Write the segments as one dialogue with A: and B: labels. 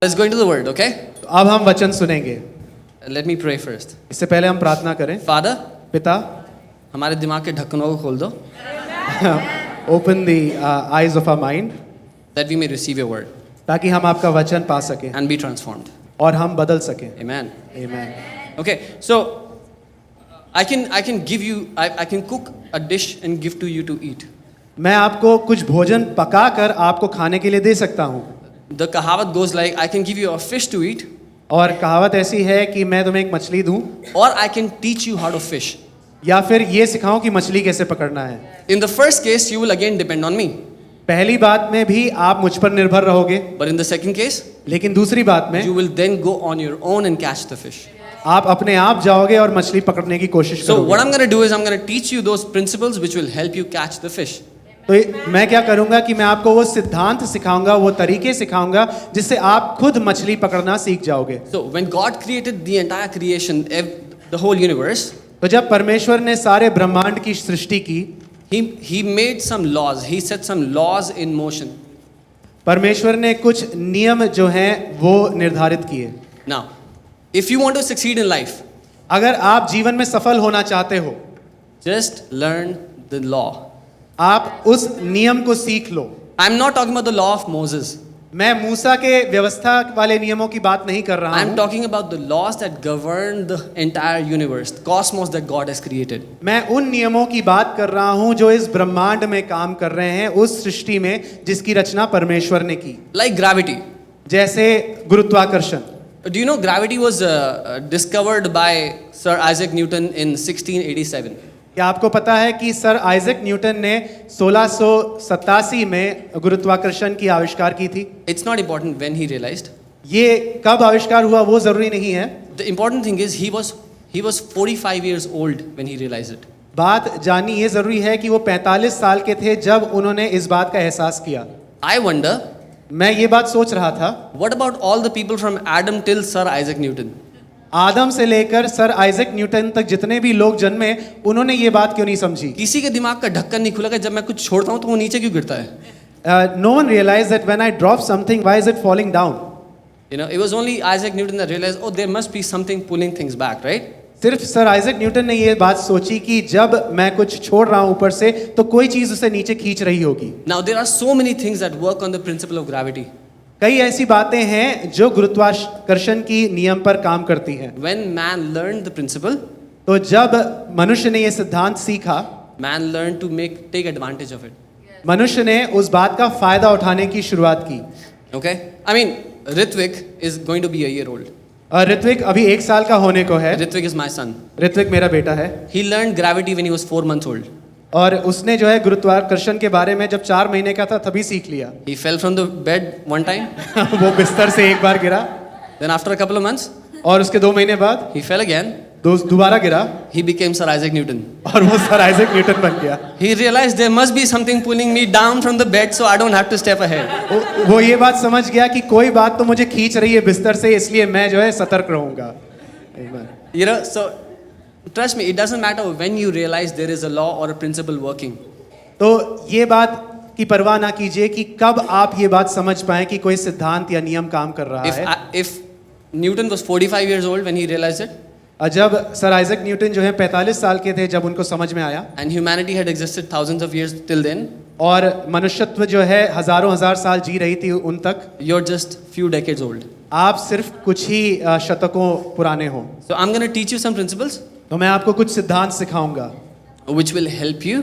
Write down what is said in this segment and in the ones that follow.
A: Let's go into the word, okay?
B: अब हम वचन सुनेंगे।
A: Let me pray first.
B: इससे पहले हम प्रार्थना करें।
A: Father,
B: पिता,
A: हमारे दिमाग के ढक्कनों को खोल दो
B: open the eyes of our mind,
A: that we may receive your word
B: ताकि हम आपका वचन पा सकें
A: and be transformed.
B: और हम बदल सकें।
A: Amen.
B: आमीन।
A: Okay, so I can give you I can cook a dish and give to you to eat.
B: मैं आपको कुछ भोजन पका कर आपको खाने के लिए दे सकता हूँ।
A: The kahavat goes like, I can give you a fish to eat,
B: और कहावत ऐसी है कि मैं तुम्हें एक मछली दूं
A: or I can teach you how to fish.
B: या फिर ये सिखाऊं कि मछली कैसे पकड़ना है।
A: In the first case, you will again depend on me.
B: पहली बात में भी आप मुझ पर निर्भर रहोगे,
A: But in the second case,
B: लेकिन दूसरी बात में
A: you will then go on your own and catch the fish.
B: आप अपने आप जाओगे और मछली पकड़ने की कोशिश
A: So what
B: करोगे।
A: I'm going to do is I'm going to teach you those principles which will help you catch the fish.
B: तो मैं क्या करूंगा कि मैं आपको वो सिद्धांत सिखाऊंगा, वो तरीके सिखाऊंगा जिससे आप खुद मछली पकड़ना सीख जाओगे।
A: So when God created the entire creation, the whole universe,
B: तो जब परमेश्वर ने सारे ब्रह्मांड की सृष्टि की,
A: he made some laws. He set some laws in motion.
B: परमेश्वर ने कुछ नियम जो हैं वो निर्धारित किए।
A: Now, if you want to succeed in life,
B: अगर आप जीवन में सफल होना चाहते हो,
A: just learn the law.
B: आप उस नियम को सीख लो।
A: I'm not talking about the law of Moses.
B: मैं मूसा के व्यवस्था वाले नियमों की बात नहीं कर रहा
A: I'm
B: हूँ।
A: talking about the laws that govern the entire universe, the cosmos that God has created.
B: मैं उन नियमों की बात कर रहा हूँ जो इस ब्रह्मांड में काम कर रहे हैं, उस सृष्टि में जिसकी रचना परमेश्वर ने की।
A: Like gravity.
B: जैसे गुरुत्वाकर्षण।
A: Do you know gravity was discovered by Sir Isaac Newton in 1687?
B: क्या आपको पता है कि सर आइजक न्यूटन ने 1687 में गुरुत्वाकर्षण की आविष्कार की थी?
A: It's not important when he realized.
B: ये कब आविष्कार हुआ वो जरूरी नहीं है।
A: The important thing is he was 45 years old when he realized it.
B: बात जाननी ये जरूरी है कि वो 45 साल के थे जब उन्होंने इस बात का एहसास किया।
A: I wonder,
B: मैं ये बात सोच रहा था,
A: what about all the people from Adam till Sir Isaac Newton?
B: आदम से लेकर सर आइजक न्यूटन तक जितने भी लोग जन्मे, उन्होंने ये बात क्यों नहीं समझी?
A: किसी के दिमाग का ढक्कन नहीं खुला कि जब मैं कुछ छोड़ता हूँ तो वो नीचे क्यों गिरता है?
B: No one realized that when I drop something, why is it falling down?
A: You know, it was only Isaac Newton that realized, oh, there must be something pulling things back, right?
B: सिर्फ sir Isaac Newton ने ये बात सोची कि जब मैं कुछ छोड़ रहा हूँ ऊपर से तो कोई चीज उसे नीचे खींच रही होगी।
A: Now there are so many things that work on the principle of gravity.
B: कई ऐसी बातें हैं जो गुरुत्वाकर्षण की नियम पर काम करती हैं।
A: When man learned the principle,
B: तो जब मनुष्य ने ये सिद्धांत सीखा,
A: man learned to take advantage of it.
B: मनुष्य ने उस बात का फायदा उठाने की शुरुआत की।
A: Okay? I mean, Ritvik is going to be a year old.
B: और ऋत्विक अभी 1 साल का होने को है।
A: Ritvik is my son.
B: Ritwik मेरा बेटा है।
A: He learned gravity when he was 4 months old.
B: और उसने जो है गुरुत्वाकर्षण के बारे में जब 4 महीने का था तभी सीख लिया।
A: He fell from the bed one time.
B: वो बिस्तर से एक बार गिरा,
A: Then after a couple of months,
B: और उसके 2 महीने बाद
A: he fell again.
B: दोबारा गिरा,
A: He became Sir Isaac Newton.
B: और वो सर आइजक न्यूटन बन गया।
A: He realized there must be something pulling me down from the bed so I don't have to step ahead.
B: वो ये बात समझ गया कि कोई बात तो मुझे खींच रही है बिस्तर से, इसलिए मैं जो है सतर्क रहूंगा।
A: You know, so trust me, it doesn't matter when you realize there is a law or a principle working.
B: तो ये बात की परवाह ना कीजिए कि कब आप ये बात समझ पाएं कि कोई सिद्धांत या नियम काम कर रहा है।
A: If Newton was 45 years old when he realized it,
B: जब सर आइजक न्यूटन जो है 45 साल के थे जब उनको समझ में आया,
A: and humanity had existed thousands of years till then,
B: और मनुष्यत्व जो है हजारों हजार साल जी रही थी उन तक,
A: you're just few decades old.
B: आप सिर्फ कुछ ही शतकों पुराने हो।
A: So I'm going to teach you some principles
B: तो मैं आपको कुछ सिद्धांत सिखाऊंगा
A: which will help you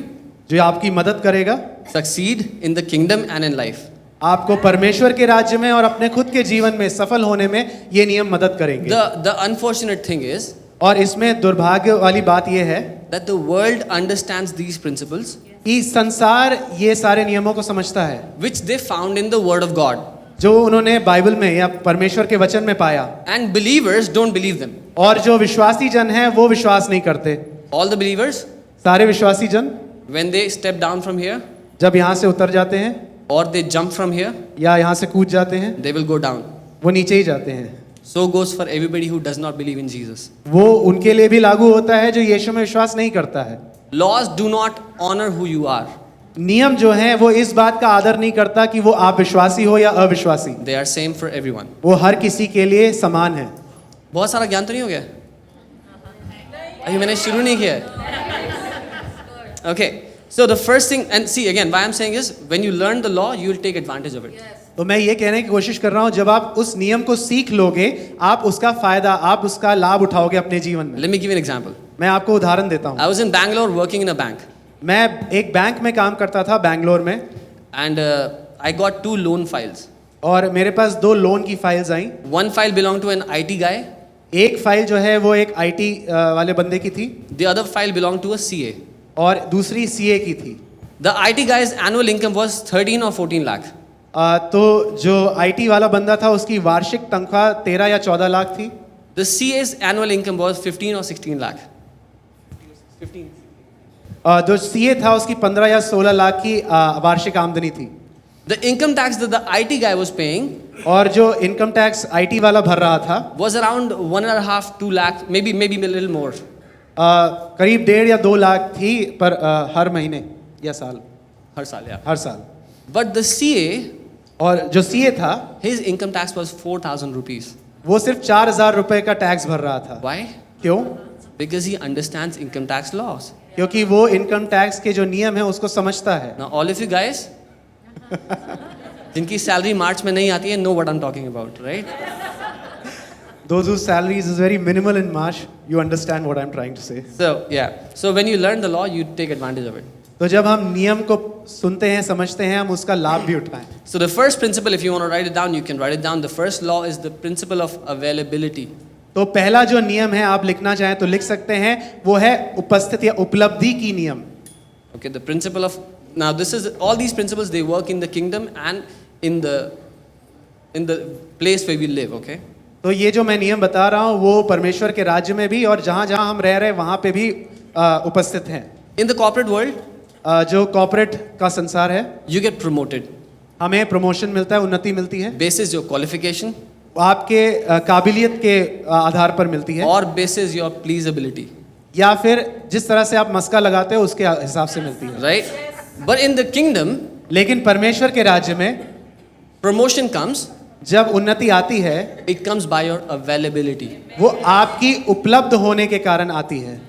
B: जो आपकी मदद करेगा
A: succeed in the kingdom and in life.
B: आपको परमेश्वर के राज्य में और अपने खुद के जीवन में सफल होने में ये नियम मदद करेंगे।
A: The unfortunate thing is
B: और इसमें दुर्भाग्य वाली बात यह है
A: that the world understands these principles
B: कि संसार ये सारे नियमों को समझता है
A: which they found in the word of God,
B: जो उन्होंने बाइबल में या परमेश्वर के वचन में पाया,
A: and believers don't believe them.
B: और जो विश्वासी जन है वो विश्वास नहीं करते।
A: All the believers,
B: सारे विश्वासी जन
A: when they step down from here
B: जब यहाँ से उतर जाते हैं
A: or they jump from here,
B: या यहाँ से कूद जाते हैं,
A: they will go down.
B: वो नीचे ही जाते हैं।
A: So goes for everybody who does not believe in Jesus.
B: वो उनके लिए भी लागू होता है जो यीशु में विश्वास नहीं करता है।
A: Laws do not honor who you are.
B: नियम जो है वो इस बात का आदर नहीं करता कि वो आप विश्वासी हो या अविश्वासी,
A: They are same for everyone.
B: वो हर किसी के लिए समान है।
A: बहुत सारा ज्ञान तो नहीं हो गया? अभी मैंने शुरू नहीं किया है। Okay, so the first thing, and see again, why I'm saying is, when you learn the law, you will take advantage of it.
B: तो मैं ये कहने की कोशिश कर रहा हूँ, जब आप उस नियम को सीख लोगे, आप उसका फायदा, आप उसका लाभ उठाओगे अपने जीवन में।
A: Let me give you an example.
B: मैं आपको उदाहरण देता हूँ।
A: I was in Bangalore working in a bank,
B: मैं एक बैंक में काम करता था बैंगलोर में,
A: and I got 2 loan files.
B: और मेरे पास 2 लोन की files I.
A: One file belonged to an IT guy,
B: एक फाइल जो है वो एक आईटी वाले बंदे की थी,
A: the other file belonged to a CA.
B: और दूसरी सीए की थी।
A: The IT guy's annual income was 13 or 14 lakh.
B: तो जो आईटी वाला बंदा था उसकी वार्षिक तनख्वाह 13 या 14 लाख थी।
A: The CA's annual income was 15 or 16 lakh. 15.
B: जो सीए था उसकी 15 या 16 लाख की वार्षिक आमदनी थी।
A: The income tax that the IT guy was paying
B: और जो इनकम टैक्स आईटी वाला भर रहा था
A: was around 1.5-2 lakh, maybe a little more.
B: करीब 1.5 या 2 लाख थी पर हर महीने या साल,
A: हर साल, yeah.
B: हर साल।
A: But the CA,
B: और जो सीए था
A: his income tax was 4,000 rupees.
B: वो सिर्फ 4,000 रुपए का टैक्स भर रहा था।
A: Why?
B: क्यों?
A: Because he understands income tax laws.
B: क्योंकि वो इनकम टैक्स के जो नियम है उसको समझता है।
A: Now all of you guys, जिनकी सैलरी मार्च में नहीं आती है, know what I'm talking about, right?
B: Those whose salaries is very minimal in March, you understand what I'm trying to say.
A: So yeah, so when you learn the law, you take advantage of it.
B: तो जब हम नियम को सुनते हैं, समझते हैं, हम उसका लाभ भी उठाएं।
A: So the first principle, if you want to write it down, you can write it down. The first law is the principle of availability.
B: तो पहला जो नियम है आप लिखना चाहें तो लिख सकते हैं, वो है उपस्थिति या उपलब्धि की नियम।
A: Okay, the principle of, now this is, all these principles, they work in the kingdom and in the place where we live, okay?
B: तो ये जो मैं नियम बता रहा हूँ वो परमेश्वर के राज्य में भी और जहाँ जहाँ हम रह रहे हैं वहाँ पे भी उपस्थित हैं।
A: In the corporate world,
B: जो कॉर्पोरेट का संसार है,
A: you get promoted
B: हमें प्रमोशन मिलता है, उन्नति मिलती है,
A: basis your qualification
B: आपके काबिलियत के आधार पर मिलती है,
A: or basis your pleasability,
B: या फिर जिस तरह से आप मस्का लगाते हो उसके हिसाब से मिलती है।
A: right? But in the kingdom,
B: लेकिन परमेश्वर के राज्य में
A: promotion comes,
B: जब उन्नति आती है
A: it comes by your availability,
B: वो आपकी उपलब्ध होने के कारण आती है।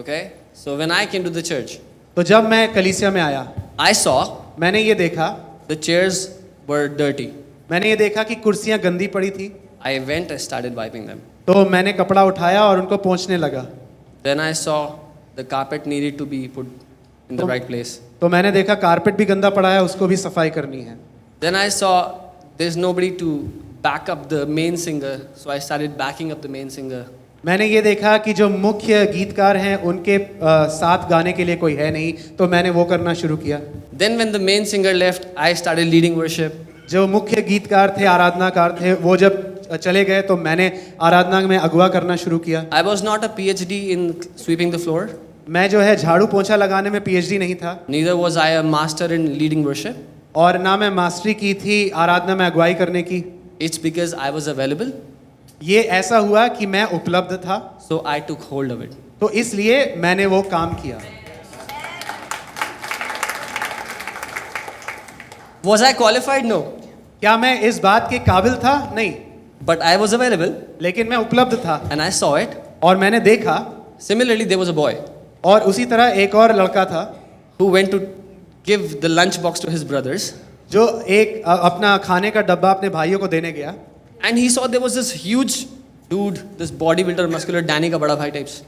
A: okay? So when I came to the church,
B: तो जब मैं कलीसिया में आया,
A: I saw
B: मैंने ये देखा,
A: the chairs were dirty.
B: मैंने ये देखा कि कुर्सियां गंदी पड़ी थी।
A: I went, I started wiping them.
B: तो मैंने कपड़ा उठाया और उनको पोंछने लगा।
A: Then I saw the carpet needed to be put in the right place.
B: तो मैंने देखा कारपेट भी गंदा पड़ा है, उसको भी सफाई करनी है।
A: Then I saw there's nobody to back up the main singer, so I started backing up the main singer.
B: मैंने ये देखा कि जो मुख्य गीतकार हैं उनके साथ गाने के लिए कोई है नहीं, तो मैंने वो करना शुरू किया।
A: Then when the main singer left, I started leading worship.
B: जो मुख्य गीतकार थे, आराधनाकार थे, वो जब चले गए तो मैंने आराधना में अगुवा करना शुरू किया।
A: I was not a PhD in sweeping the floor.
B: मैं जो है झाड़ू पोंछा लगाने में पीएचडी नहीं था,
A: Neither was I a master in leading worship.
B: और ना मैं मास्टरी की थी आराधना में अगुवाई करने की।
A: It's because I was available,
B: ये ऐसा हुआ कि मैं उपलब्ध था,
A: so I took hold of it.
B: तो इसलिए मैंने वो काम किया।
A: Was I qualified? No.
B: क्या मैं इस बात के काबिल था? नहीं,
A: But I was available
B: लेकिन मैं उपलब्ध था
A: and I saw it.
B: और मैंने देखा।
A: Similarly, there was a boy
B: और उसी तरह एक और लड़का था
A: who went to give the lunch box to his brothers,
B: जो एक अपना खाने का डब्बा अपने भाइयों को देने गया,
A: and he saw there was this huge dude, this bodybuilder, muscular, Danny ka bada bhai types,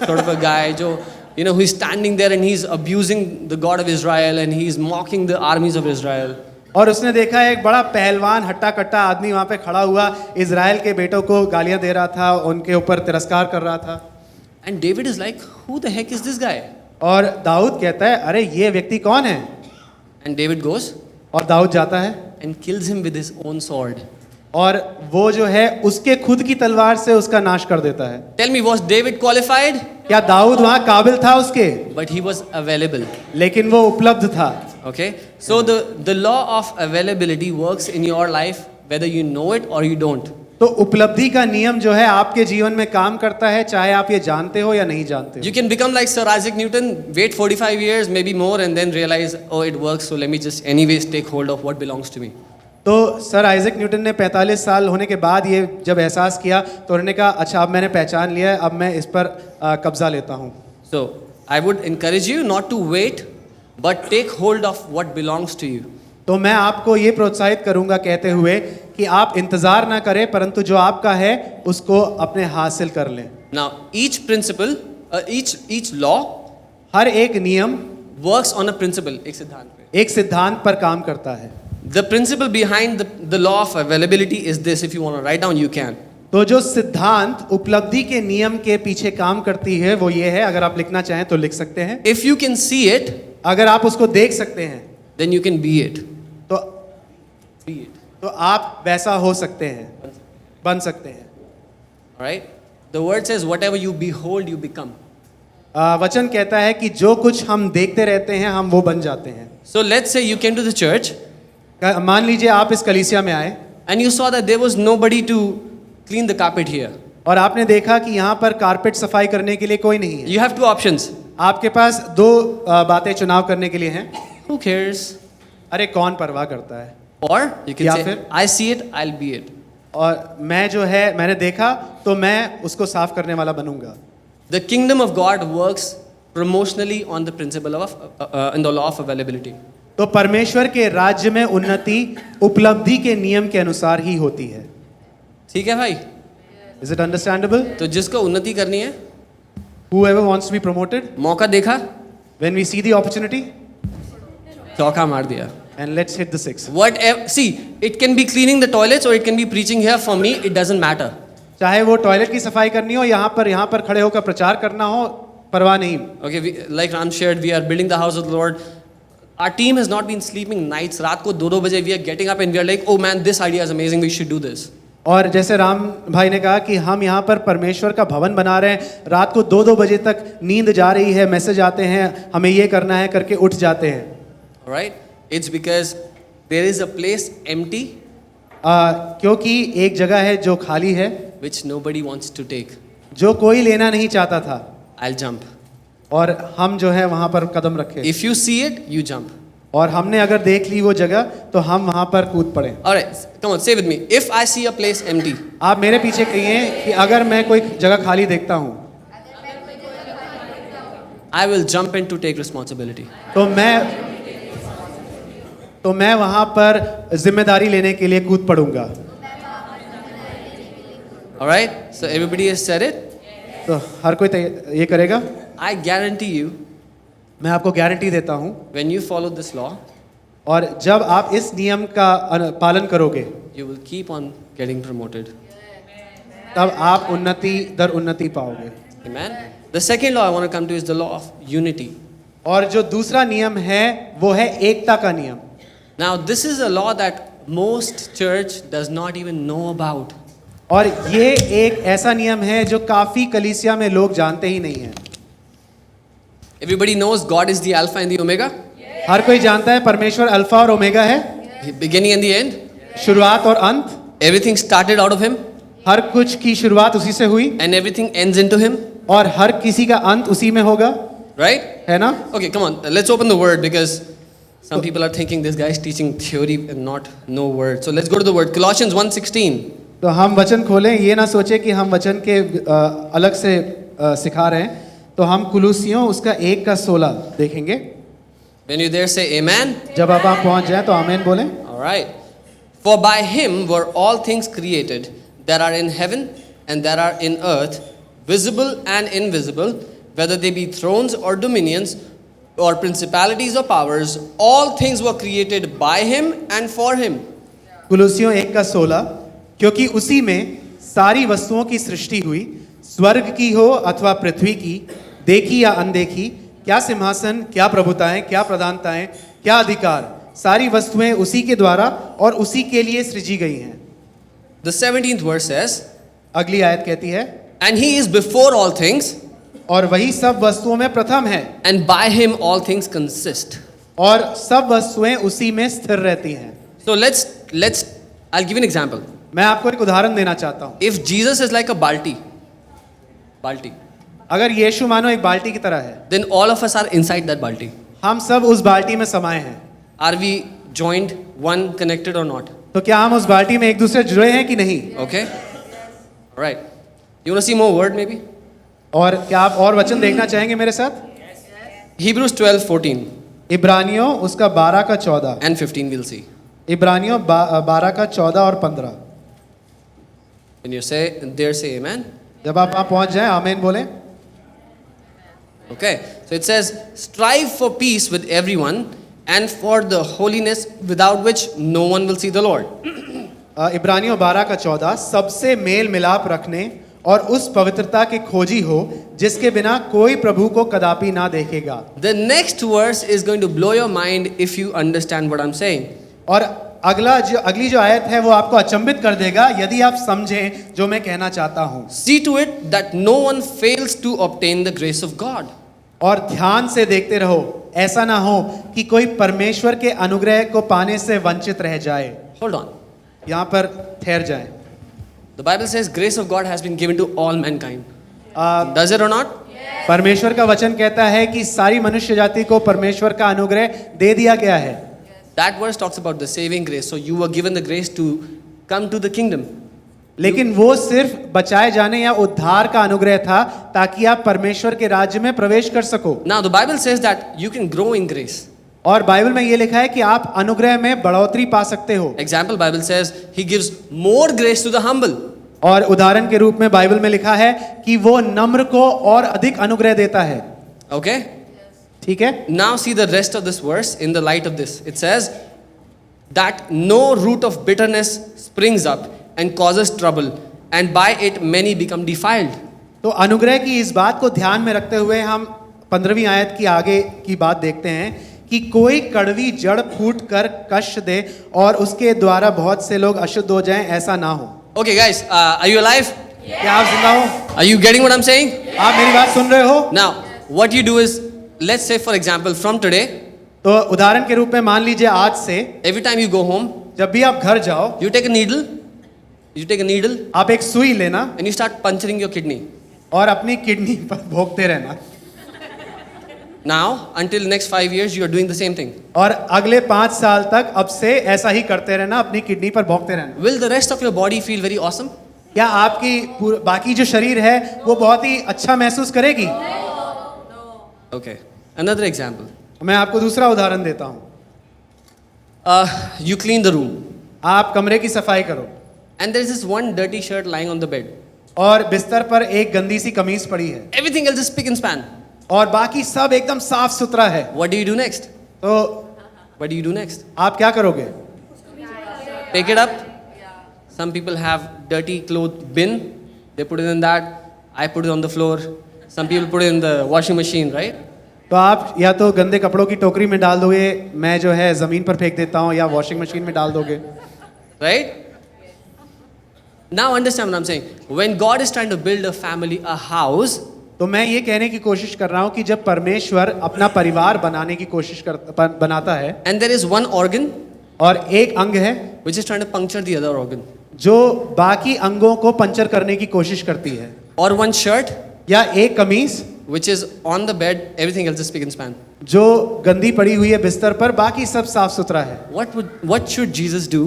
A: sort of a guy, jo, you know, who's standing there and he's abusing the God of Israel and he's mocking the armies of Israel.
B: और उसने देखा एक बड़ा पहलवान हट्टा कट्टा आदमी वहाँ पे खड़ा हुआ इजराइल के बेटों को गालियाँ दे रहा था, उनके ऊपर तिरस्कार कर रहा था।
A: And David is like, who the heck is this guy?
B: और दाऊद कहता है, अरे ये व्यक्ति कौन है?
A: And David goes
B: और दाऊद जाता है
A: and kills him with his own sword.
B: और वो जो है उसके खुद की तलवार से उसका नाश कर देता है।
A: Tell me, was David qualified?
B: क्या दाऊद वहाँ काबिल था उसके?
A: But he was available.
B: लेकिन वो उपलब्ध था।
A: Okay, so the law of availability works in your life whether you know it or you don't.
B: तो उपलब्धि का नियम जो है आपके जीवन में काम करता है, चाहे आप ये जानते हो या नहीं जानते हो।
A: You can become like Sir Isaac Newton, wait 45 years, maybe more, and then realize, oh, it works, so let me just anyways take hold of what belongs to me.
B: तो सर आइजक न्यूटन ने 45 साल होने के बाद ये जब एहसास किया तो उन्होंने कहा अच्छा अब मैंने पहचान लिया है, अब मैं इस पर कब्जा लेता हूँ।
A: So I would encourage you not to wait, but take hold of what belongs to you.
B: तो मैं आपको ये प्रोत्साहित करूंगा कहते हुए कि आप इंतजार ना करें, परंतु जो आपका है उसको अपने हासिल कर लें।
A: Now each principle, each law
B: हर एक नियम
A: works on a principle. एक सिद्धांत पे।
B: एक सिद्धांत पर काम करता है।
A: The principle behind the law of availability is this. If you want to write down, you can.
B: तो जो सिद्धांत उपलब्धि के नियम के पीछे काम करती है वो ये है, अगर आप लिखना चाहें तो लिख सकते हैं।
A: If you can see it,
B: अगर आप उसको देख सकते हैं
A: then you can be it.
B: तो
A: Be it.
B: तो आप वैसा हो सकते हैं, बन सकते हैं।
A: All right? The word says, whatever you behold, you become.
B: वचन कहता है कि जो कुछ हम देखते रहते हैं हम वो बन जाते हैं।
A: So let's say you came to the church
B: मान लीजिए आप इस कलीसिया में आए
A: and you saw that there was nobody to clean the carpet here.
B: और आपने देखा कि यहाँ पर कारपेट सफाई करने के लिए कोई नहीं है।
A: You have two options.
B: आपके पास दो बातें चुनाव करने के लिए हैं।
A: Who cares?
B: अरे कौन परवाह करता है।
A: Or you can
B: या
A: say,
B: फिर-
A: I see it, I'll be it.
B: और मैं जो है मैंने देखा तो मैं उसको साफ करने वाला बनूंगा।
A: The kingdom of God works promotionally on the principle of, in the law of availability.
B: तो परमेश्वर के राज्य में उन्नति उपलब्धि के नियम के अनुसार ही होती है।
A: ठीक है भाई?
B: Is it understandable?
A: तो जिसको उन्नति करनी है,
B: Whoever wants to be promoted,
A: मौका देखा,
B: when we see the opportunity,
A: चौका मार दिया.
B: and let's hit the six.
A: Whatever, see, it can be cleaning the toilets or it can be preaching here. For me, it doesn't matter.
B: चाहे वो toilet की सफाई करनी हो, यहाँ पर खड़े होकर प्रचार करना हो, परवाह नहीं।
A: Okay, like Ram shared, we are building the house of the Lord. Our team has not been sleeping nights. रात को 2-2 बजे we are getting up and we are like, oh man, this idea is amazing. We should do this.
B: और जैसे राम भाई ने कहा कि हम यहाँ पर परमेश्वर का भवन बना रहे हैं, रात को 2-2 बजे तक नींद जा रही है, मैसेज आते हैं, हमें ये करना है करके उठ जाते हैं।
A: All right? It's because there is a place empty
B: क्योंकि एक जगह है जो खाली है,
A: which nobody wants to take.
B: जो कोई लेना नहीं चाहता था,
A: I'll jump.
B: और हम जो है वहाँ पर कदम रखे।
A: If you see it, you jump.
B: और हमने अगर देख ली वो जगह तो हम वहाँ पर कूद पड़े।
A: All right, come on, say with me. If I see a place empty,
B: आप मेरे पीछे कहिए कि अगर मैं कोई जगह खाली देखता हूँ
A: I will jump in to take responsibility.
B: तो मैं वहाँ पर जिम्मेदारी लेने के लिए कूद पड़ूंगा।
A: All right? So everybody has said it.
B: तो हर कोई ये करेगा।
A: I guarantee you,
B: मैं आपको गारंटी देता हूँ,
A: when you follow this law,
B: और जब आप इस नियम का पालन करोगे
A: you will keep on getting promoted.
B: तब आप उन्नति दर उन्नति पाओगे।
A: Amen? The second law I want to come to is the law of unity.
B: और जो दूसरा नियम है वो है एकता का नियम।
A: Now, this is a law that most church does not even know about.
B: और ये एक ऐसा नियम है जो काफी कलीसिया में लोग जानते ही नहीं हैं।
A: Everybody knows God is the Alpha and the Omega,
B: हर कोई जानता है परमेश्वर अल्फा और ओमेगा है,
A: the beginning and the end.
B: शुरुआत और अंत।
A: Everything started out of Him
B: हर कुछ की शुरुआत उसी से हुई
A: and everything ends into Him.
B: और हर किसी का अंत उसी में होगा,
A: Right?
B: है ना?
A: Okay, come on. Let's open the Word because some people are thinking this guy is teaching theory and not no Word. So let's go to the Word. Colossians 1:16.
B: तो हम वचन खोलें, ये ना सोचे कि हम वचन के अलग से सिखा रहे हैं। तो हम कुलूसियों उसका 1:16 देखेंगे।
A: When you there say Amen.
B: जब आप पहुंच जाए तो आमीन बोलें।
A: All right. For by Him were all things created that are in heaven and that are in earth, visible and invisible, whether they be thrones or dominions or principalities or powers, all things were created by Him and for Him.
B: कुलूसियों 1:16, क्योंकि उसी में सारी वस्तुओं की सृष्टि हुई, स्वर्ग की हो अथवा पृथ्वी की, देखी या अनदेखी, क्या सिंहासन, क्या प्रभुताएं, क्या प्रधानताएं, क्या अधिकार, सारी वस्तुएं उसी के द्वारा और उसी के लिए सृजी गई हैं।
A: The 17th verse says,
B: अगली आयत कहती है,
A: and He is before all things,
B: और वही सब वस्तुओं में प्रथम है,
A: and by Him all things consist.
B: और सब वस्तुएं उसी में स्थिर रहती हैं।
A: So let's I'll give you an example.
B: मैं आपको एक उदाहरण देना चाहता हूँ।
A: If Jesus is like a balti,
B: अगर यीशु मानो एक बाल्टी की तरह है,
A: then all of us are inside that balti.
B: हम सब उस बाल्टी में समाये हैं,
A: Are we joined, one, connected or not?
B: तो क्या हम उस बाल्टी में एक दूसरे जुड़े हैं कि नहीं?
A: Okay? Right. You want to see more word maybe?
B: और क्या आप और वचन देखना चाहेंगे मेरे साथ?
A: Hebrews 12:14
B: इब्रानियों उसका 12 का 14,
A: and 15 we'll see.
B: इब्रानियों 12 का 14 और 15।
A: When you say, there say amen.
B: जब आप वहाँ पहुँच जाएं, आमीन बोलें।
A: Okay. So it says, strive for peace with everyone and for the holiness without which no one will see the Lord.
B: इब्रानियों 12 का 14, सबसे मेल मिलाप रखने और उस पवित्रता के खोजी हो जिसके बिना कोई प्रभु को कदापि ना देखेगा।
A: The next verse is going to blow your mind if you understand what I'm saying.
B: और अगली जो आयत है वो आपको अचंभित कर देगा यदि आप समझें जो मैं कहना चाहता हूँ।
A: See to it that no one fails to obtain the grace of God.
B: और ध्यान से देखते रहो, ऐसा ना हो कि कोई परमेश्वर के अनुग्रह को पाने से वंचित रह जाए।
A: Hold on.
B: यहाँ पर ठहर जाएं।
A: The Bible says grace of God has been given to all mankind. Does it or not?
B: परमेश्वर का वचन कहता है कि सारी मनुष्य जाति को परमेश्वर का अनुग्रह दे दिया गया है।
A: That verse talks about the saving grace. So you were given the grace to come to the kingdom.
B: लेकिन वो सिर्फ बचाए जाने या उद्धार का अनुग्रह था ताकि आप परमेश्वर के राज्य में प्रवेश कर सको।
A: Now the Bible says that you can grow in grace.
B: और बाइबल में ये लिखा है कि आप अनुग्रह में बढ़ोतरी पा सकते हो।
A: Example, Bible says He gives more grace to the humble.
B: और उदाहरण के रूप में बाइबल में लिखा है कि वो नम्र को और अधिक अनुग्रह देता है।
A: Okay?
B: ठीक है?
A: Now see the rest of this verse in the light of this. It says that no root of bitterness springs up and causes trouble, and by it many become defiled.
B: तो अनुग्रह की इस बात को ध्यान में रखते हुए हम 15वीं आयत की आगे की बात देखते हैं कि कोई कड़वी जड़ फूट कर कष्ट दे और उसके द्वारा बहुत से लोग अशुद्ध हो जाएं, ऐसा ना हो।
A: Okay guys, are you alive?
B: क्या आप जिंदा हो?
A: Are you getting what I'm saying?
B: आप मेरी बात सुन रहे हो?
A: Now, what you do is, let's say for example, from today,
B: तो उदाहरण के रूप में मान लीजिए आज से
A: every time you go home,
B: जब भी आप घर जाओ,
A: you take a needle,
B: आप एक सुई लेना
A: and you start puncturing your kidney.
B: और अपनी किडनी पर भोंकते रहना।
A: Now, until next 5 years, you are doing the same thing.
B: और अगले 5 साल तक अब से ऐसा ही करते रहना, अपनी किडनी पर भोंकते रहना।
A: Will the rest of your body feel very awesome?
B: क्या आपकी बाकी जो शरीर है वो बहुत ही अच्छा महसूस करेगी?
A: Okay. Another example.
B: मैं आपको दूसरा उदाहरण देता हूँ।
A: You clean the room,
B: आप कमरे की सफाई करो
A: and there is this one dirty shirt lying on the bed.
B: और बिस्तर पर एक गंदी सी कमीज पड़ी है
A: Everything else is spick and span.
B: और बाकी सब एकदम साफ सुथरा है।
A: What do you do next?
B: तो
A: What do you do next?
B: आप क्या करोगे?
A: Pick it up. Some people have dirty cloth bin. They put it in that. I put it on the floor. Some people put it in the washing machine, right?
B: तो आप या तो गंदे कपड़ों की टोकरी में डाल दोगे, मैं जो है जमीन पर फेंक देता हूँ, या वॉशिंग मशीन में डाल दोगे।
A: Right? Now understand what I'm saying. When God is trying to build a family, a house,
B: तो मैं ये कहने की कोशिश कर रहा हूँ कि जब परमेश्वर अपना परिवार बनाने की कोशिश बनाता है,
A: and there is one organ
B: और एक अंग है
A: which is trying to puncture the other organ,
B: जो बाकी अंगों को पंचर करने की कोशिश करती है,
A: or one shirt
B: या एक कमीज
A: which is on the bed, everything else is spick and span.
B: जो गंदी पड़ी हुई है बिस्तर पर, बाकी सब साफ सुथरा है।
A: What should Jesus do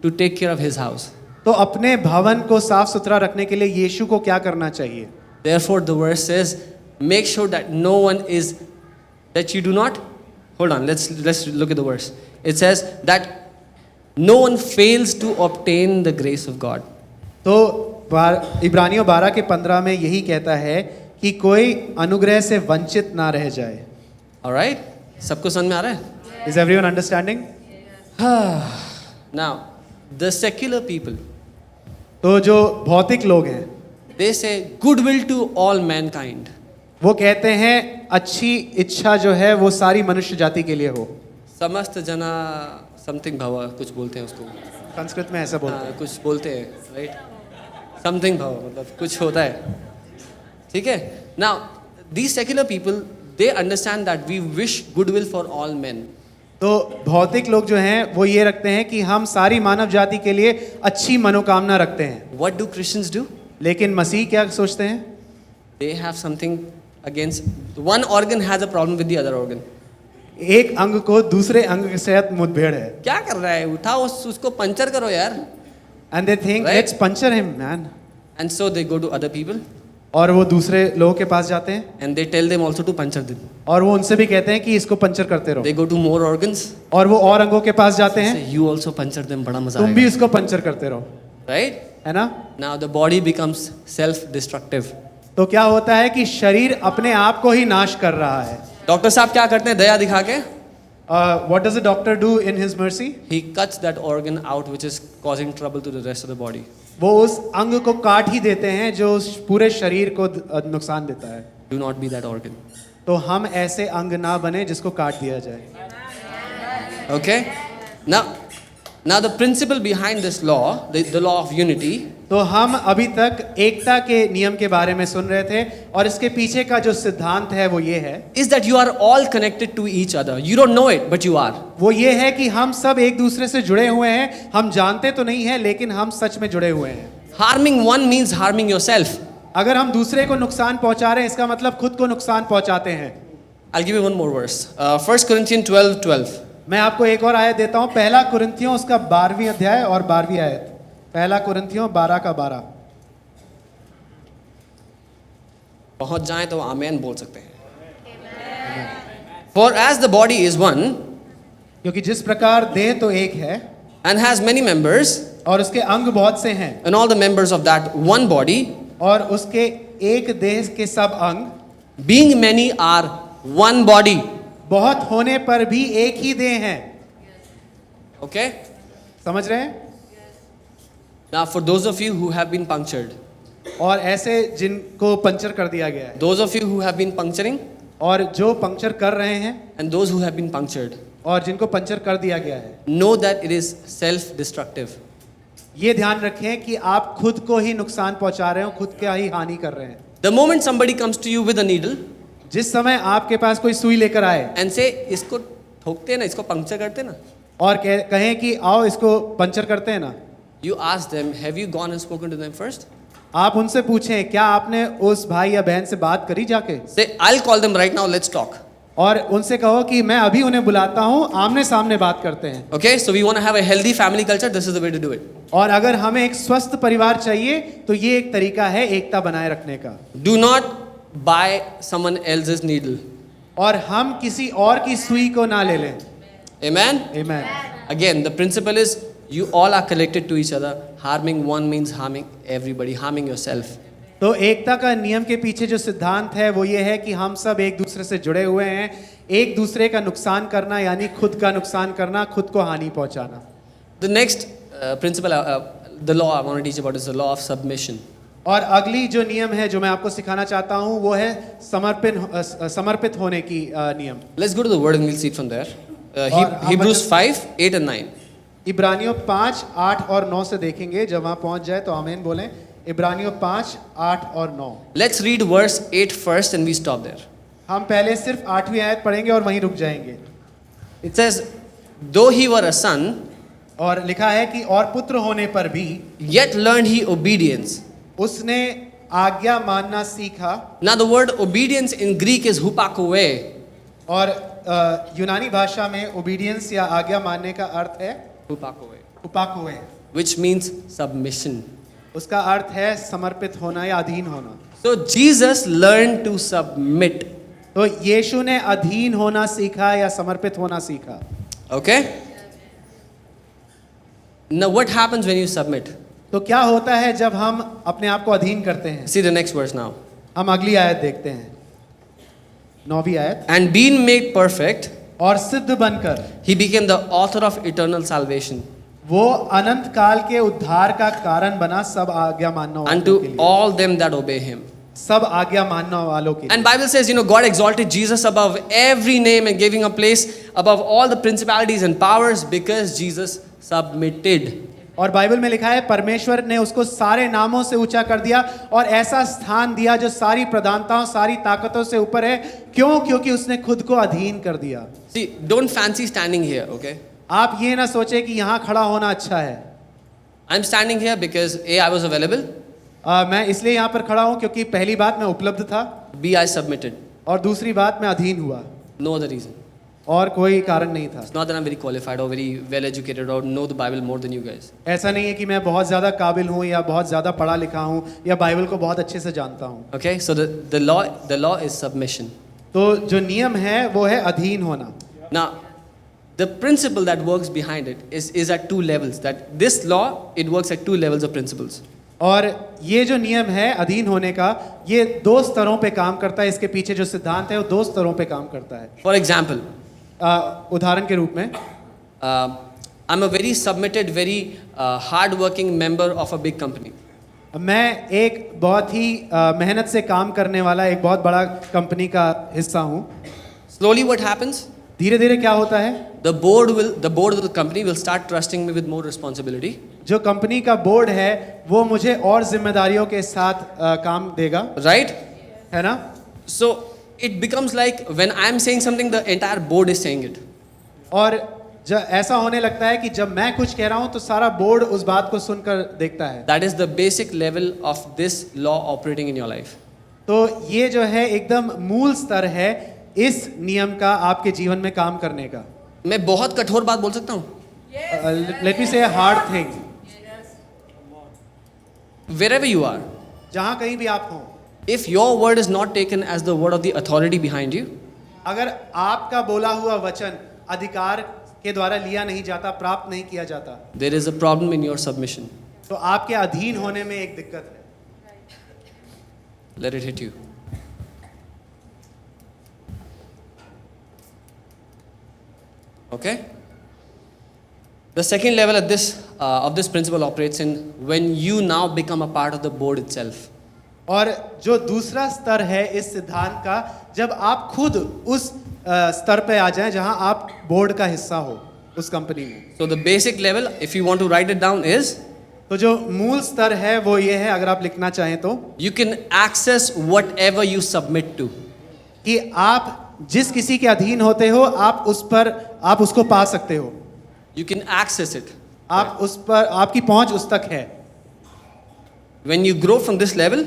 A: to take care of his house?
B: तो अपने भवन को साफ सुथरा रखने के लिए यीशु को क्या करना चाहिए?
A: Therefore the verse says, make sure that no one is, that you do not, hold on, let's look at the verse. It says that no one fails to obtain the grace of God.
B: तो इब्रानियों 12 के 15 में यही कहता है कि कोई अनुग्रह से वंचित ना रह जाए।
A: Alright? सबको समझ में आ रहा है?
B: Is everyone understanding?
A: Now, the secular people,
B: तो जो भौतिक लोग हैं,
A: they say goodwill to all mankind.
B: वो कहते हैं अच्छी इच्छा जो है वो सारी मनुष्य जाति के लिए हो।
A: समस्त जना something भव, कुछ बोलते हैं उसको,
B: संस्कृत में ऐसा बोलते हैं।
A: कुछ बोलते हैं, राइट? समथिंग भव मतलब कुछ होता है, ठीक है? Now, these secular people, they understand that we wish goodwill for all men.
B: तो भौतिक लोग जो हैं वो ये रखते हैं कि हम सारी मानव जाति के लिए अच्छी मनोकामना रखते हैं,
A: What do Christians do?
B: लेकिन मसीह क्या सोचते हैं?
A: They have something against. One organ has a problem with the other organ.
B: एक अंग को दूसरे अंग के साथ मुठभेड़ है,
A: क्या कर रहा है? उठाओ उसको पंचर करो यार.
B: And they think
A: Right.
B: Let's puncture him man,
A: And so they go to other people
B: और वो दूसरे लोगों के पास जाते हैं
A: and they tell them also to puncture them.
B: और वो उनसे भी कहते हैं कि इसको पंचर करते रहो,
A: They go to more organs.
B: और वो और अंगों के पास जाते हैं,
A: Say, you also puncture them. बड़ा मजा
B: तुम भी
A: आएगा.
B: इसको पंचर करते रहो,
A: Right?
B: है ना?
A: Now the body becomes self-destructive.
B: तो क्या होता है कि शरीर अपने आप को ही नाश कर रहा है.
A: डॉक्टर साहब क्या करते हैं दया दिखा के?
B: What does a doctor do in his mercy?
A: He cuts that organ out which is causing trouble to the rest of the body.
B: वो उस अंग को काट ही देते हैं जो उस पूरे शरीर को नुकसान देता है.
A: Do not be that organ.
B: तो हम ऐसे अंग ना बने जिसको काट दिया जाए.
A: Okay? Now the principle behind this law, the law of unity,
B: तो हम अभी तक एकता के नियम के बारे में सुन रहे थे, और इसके पीछे का जो सिद्धांत है वो ये है,
A: is that you are all connected to each other. You don't know it, but you are.
B: वो ये है कि हम सब एक दूसरे से जुड़े हुए हैं. हम जानते तो नहीं है, लेकिन हम सच में जुड़े हुए हैं.
A: Harming one means harming yourself.
B: अगर हम दूसरे को नुकसान पहुंचा रहे हैं, इसका मतलब खुद को नुकसान पहुंचाते हैं.
A: I'll give you one more verse. 1 Corinthians 12:12.
B: मैं आपको एक और आयत देता हूं, पहला कुरिन्थियों उसका 12वीं अध्याय और 12वीं आयत. पहला कुरिन्थियों 12 का 12.
A: पहुंच जाएं तो आमेन बोल सकते हैं. For as the body is one
B: क्योंकि जिस प्रकार देह तो एक है
A: and has many members,
B: और उसके अंग बहुत से हैं,
A: and all the members of that one body,
B: और उसके एक देह के सब अंग
A: being many, are one body.
B: बहुत होने पर भी एक ही देह हैं.
A: Okay?
B: समझ रहे हैं?
A: Now for those of you who have been punctured,
B: और ऐसे जिनको पंचर कर दिया गया है,
A: those of you who have been puncturing,
B: और जो पंक्चर कर रहे हैं,
A: and those who have been punctured,
B: और जिनको पंचर कर दिया गया है,
A: know that it is self-destructive.
B: ये ध्यान रखें कि आप खुद को ही नुकसान पहुंचा रहे हो, खुद का ही हानि कर रहे हैं.
A: The moment somebody comes to you with a needle
B: जिस समय आपके पास कोई सुई लेकर आए
A: and say, इसको ठोकते हैं ना, इसको पंक्चर करते हैं ना,
B: और कहें कि आओ इसको पंचर करते हैं ना,
A: you ask them, have you gone and spoken to them first?
B: आप उनसे पूछें क्या आपने उस भाई या बहन से बात करी जाके.
A: Say, I'll call them right now, let's talk.
B: और उनसे कहो कि मैं अभी उन्हें बुलाता हूँ, आमने सामने बात करते हैं.
A: Okay, so we want to have a healthy family culture, this is the way to do it.
B: और अगर हमें एक स्वस्थ परिवार चाहिए तो ये एक तरीका है एकता बनाए रखने का.
A: Do not buy someone else's needle.
B: और हम किसी और की सुई को ना ले लें.
A: Amen?
B: Amen.
A: Again, the principle is you all are connected to each other. Harming one means harming everybody, harming yourself.
B: तो एकता का नियम के पीछे जो सिद्धांत है वो ये है कि हम सब एक दूसरे से जुड़े हुए हैं. एक दूसरे का नुकसान करना यानी खुद का नुकसान करना, खुद को हानि पहुंचाना.
A: The next principle, the law I want to teach about is the law of submission.
B: और अगली जो नियम है जो मैं आपको सिखाना चाहता हूँ वो है समर्पित होने की नियम.
A: Let's go to the word and we'll see it from there. Hebrews 5, 8 and 9.
B: इब्रानियों 5, 8 और 9 से देखेंगे. जब वहाँ पहुँच जाए तो आमीन बोलें. इब्रानियों 5, 8 और 9.
A: Let's read verse 8 first and we stop there.
B: हम पहले सिर्फ 8वीं आयत पढ़ेंगे और वहीं रुक जाएंगे.
A: It says, though he were a son,
B: और लिखा है कि और पुत्र होने पर भी
A: yet learned he obedience.
B: उसने आज्ञा मानना सीखा.
A: Now the word obedience in Greek is hupakoe,
B: और यूनानी भाषा में ओबीडियंस या आज्ञा मानने का अर्थ है उपाकोए,
A: which means submission.
B: उसका अर्थ है समर्पित होना या अधीन होना.
A: So Jesus learned to submit.
B: तो यीशु ने अधीन होना सीखा या समर्पित होना सीखा.
A: Okay? Now what happens when you submit?
B: तो क्या होता है जब हम अपने आप को अधीन करते हैं.
A: See the next verse now.
B: हम अगली आयत देखते हैं, 9वीं आयत.
A: And being made perfect,
B: और सिद्ध बनकर
A: he became the author of eternal salvation
B: वो अनंत काल के उद्धार का कारण बना सब आज्ञा मानने वालों
A: unto
B: के लिए.
A: all them that obey him.
B: सब आज्ञा मानने वालों के लिए.
A: And Bible says, God exalted Jesus above every name and gave him a place above all the principalities and powers because Jesus submitted.
B: और बाइबल में लिखा है परमेश्वर ने उसको सारे नामों से ऊंचा कर दिया और ऐसा स्थान दिया जो सारी प्रधानताओं सारी ताकतों से ऊपर है। क्यों? क्योंकि उसने खुद को अधीन कर दिया।
A: See, don't fancy standing here, okay?
B: आप ये ना सोचे कि यहाँ खड़ा होना अच्छा है।
A: I'm standing here because A, I was available,
B: मैं इसलिए यहाँ पर खड़ा हूँ क्योंकि पहली बात मैं उपलब्ध था
A: B, I submitted.
B: और दूसरी बात मैं अधीन हुआ,
A: No other reason.
B: और कोई कारण नहीं था।
A: It's not that I'm very qualified or very well educated or know the Bible more than you guys.
B: ऐसा नहीं है कि मैं बहुत ज़्यादा काबिल हूँ या बहुत ज़्यादा पढ़ा लिखा हूँ या बाइबल को बहुत अच्छे से जानता हूँ।
A: Okay, so the law is submission.
B: तो जो नियम है वो है अधीन होना।
A: Now, the principle that works behind it is at two levels. That this law, it works at two levels of principles.
B: और ये जो नियम है अधीन होने का, ये दो स्तरों पे काम करता है। इसके पीछे जो सिद्धांत है वो दो स्तरों पे काम करता है।
A: For example,
B: उदाहरण के रूप में
A: I'm a very submitted, very hard-working member of a big company.
B: मैं एक बहुत ही मेहनत से काम करने वाला एक बहुत बड़ा कंपनी का हिस्सा हूँ।
A: Slowly, what happens?
B: धीरे धीरे क्या होता है,
A: The board of the company will start trusting me with more responsibility.
B: जो कंपनी का बोर्ड है वो मुझे और जिम्मेदारियों के साथ काम देगा,
A: Right?
B: है ना।
A: So it becomes like when I'm saying something, the entire board is saying it.
B: और जब ऐसा होने लगता है कि जब मैं कुछ कह रहा हूँ तो सारा बोर्ड उस बात को सुनकर देखता है।
A: That is the basic level of this law operating in your life.
B: तो ये जो है एकदम मूल स्तर है इस नियम का आपके जीवन में काम करने का।
A: मैं बहुत कठोर बात बोल सकता हूँ?
B: लेट मी से hard thing.
A: Wherever you are,
B: जहाँ कहीं भी आप हों,
A: if your word is not taken as the word of the authority behind you,
B: अगर आपका बोला हुआ वचन अधिकार के द्वारा लिया नहीं जाता, प्राप्त नहीं किया जाता,
A: there is a problem in your submission.
B: तो आपके अधीन होने में एक दिक्कत है।
A: Let it hit you. Okay? The second level of this principle operates in when you now become a part of the board itself.
B: और जो दूसरा स्तर है इस सिद्धांत का, जब आप खुद उस स्तर पे आ जाएं जहां आप बोर्ड का हिस्सा हो उस कंपनी में।
A: So the basic level, if you want to write it down, is
B: तो जो मूल स्तर है वो ये है, अगर आप लिखना चाहें तो,
A: you can access whatever you submit to.
B: कि आप जिस किसी के अधीन होते हो आप उसको पा सकते हो,
A: You can access it.
B: आप उस पर, आपकी पहुंच उस तक है।
A: When you grow from this level,